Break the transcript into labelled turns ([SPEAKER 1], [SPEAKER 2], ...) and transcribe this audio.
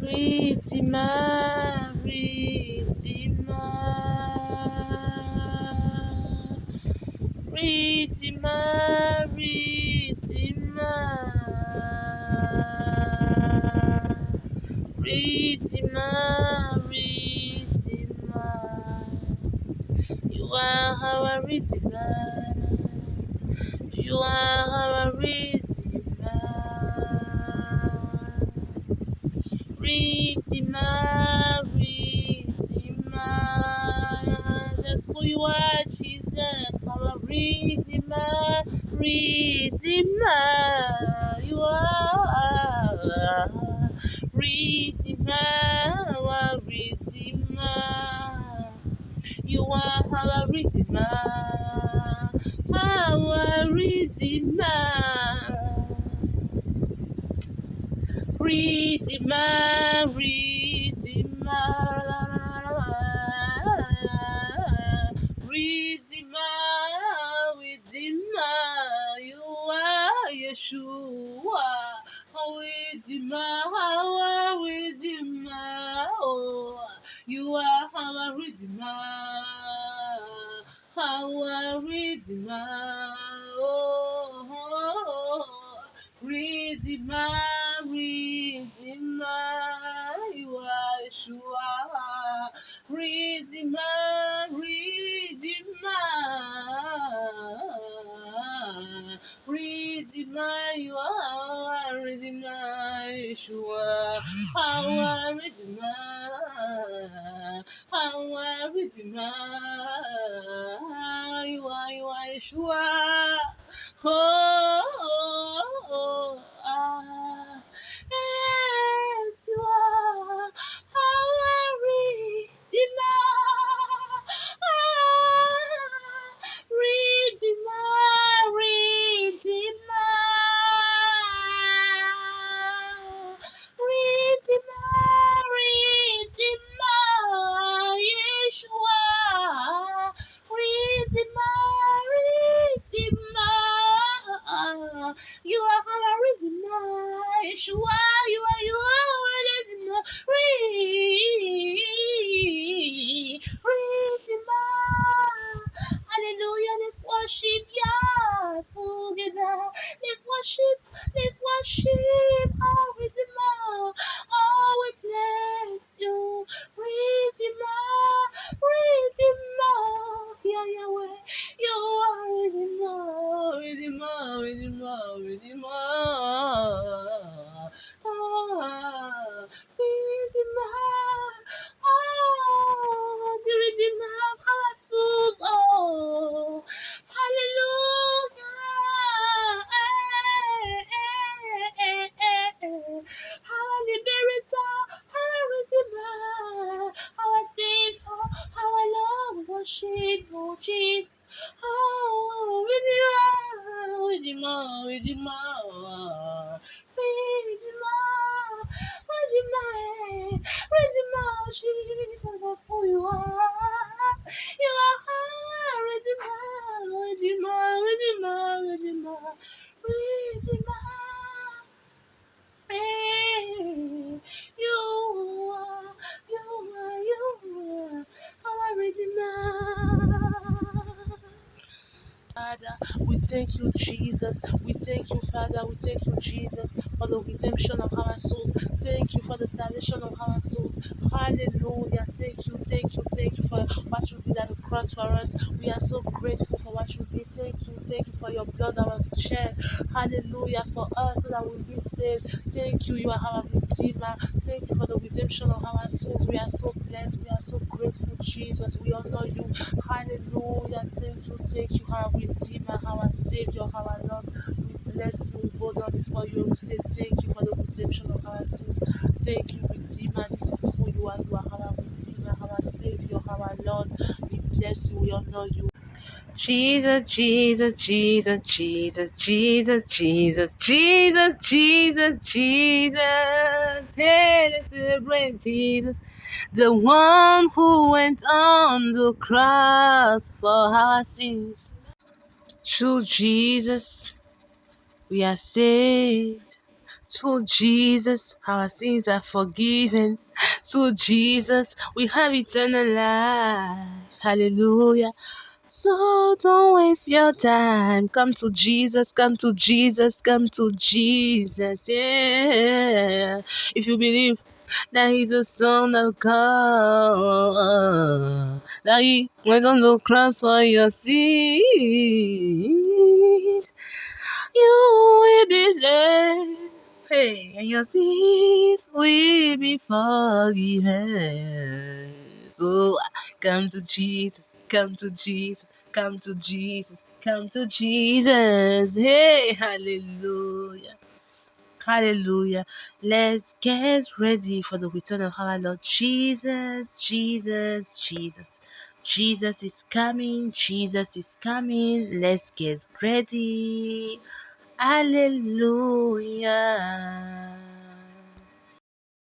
[SPEAKER 1] Redeemer, Redeemer, Redeemer, Redeemer, Redeemer, Redeemer. You are our Redeemer. You are our Redeemer. Redeemer, Redeemer. That's who you are, Jesus. Our Redeemer, Redeemer. You are Redeemer, our Redeemer. You are our Redeemer, our Redeemer. Redeemer, Redeemer, Redeemer, Redeemer, you are Yeshua, Redeemer, our Redeemer, oh, you are our Redeemer, our Redeemer, oh, Redeemer, Redeemer, you are Yeshua. Redeemer, Redeemer, Redeemer, you are Redeemer, Yeshua. Our Redeemer, our Redeemer, you are Yeshua. Oh, yes, you are our Redeemer, Redeemer, Redeemer, Redeemer, Redeemer, Yeshua, Redeemer, Redeemer, you are our Redeemer, Yeshua, you are Redeemer, Redeemer, hallelujah, let's worship Yah together, let's worship our Redeemer, oh, we bless you, Redeemer, Redeemer, yeah, Yahweh, you are Redeemer, Redeemer, Redeemer, Redeemer, Redeemer, the Redeemer of our souls, oh, hallelujah, our liberator, our Redeemer, our Savior, our Lord, worship, oh, Jesus, oh, Redeemer, Redeemer, Redeemer, Redeemer, Redeemer, Redeemer, Jesus, that's who you are. You are Redeemer, Redeemer, Redeemer, Redeemer, Redeemer. Hey, you are our Redeemer. Father, we thank you, Jesus. We thank you, Father. We thank you, Jesus, for the redemption of our souls. Thank you for the salvation of our souls. Hallelujah. Thank you for what you did at the cross for us. We are so grateful for what you did. Thank you for your blood that was shed. Hallelujah, for us so that we'll be saved. Thank you, you are our Redeemer. Thank you for the redemption of our souls. We are so blessed. We are so grateful, Jesus. We honor you. Hallelujah. Thank you, our Redeemer, our Savior, our Lord. We bless you. We bow down before you. We say thank you for the redemption of our souls. Thank you, Redeemer. This is who you are. You are our Redeemer, our Savior, our Lord. We bless you. We honor you. Jesus, Jesus, Jesus, Jesus, Jesus, Jesus, Jesus, Jesus, Jesus. Hey, let's celebrate Jesus, the one who went on the cross for our sins. Through Jesus, we are saved. Through Jesus, our sins are forgiven. Through Jesus, we have eternal life. Hallelujah. So don't waste your time. Come to Jesus, come to Jesus, come to Jesus. Yeah. If you believe that He's the Son of God, that He went on the cross for your sins, you will be saved. Hey, and your sins will be forgiven. So come to Jesus, come to Jesus, come to Jesus, come to Jesus. Hey, hallelujah. Hallelujah. Let's get ready for the return of our Lord Jesus, Jesus, Jesus. Jesus is coming, Jesus is coming. Let's get ready. Hallelujah.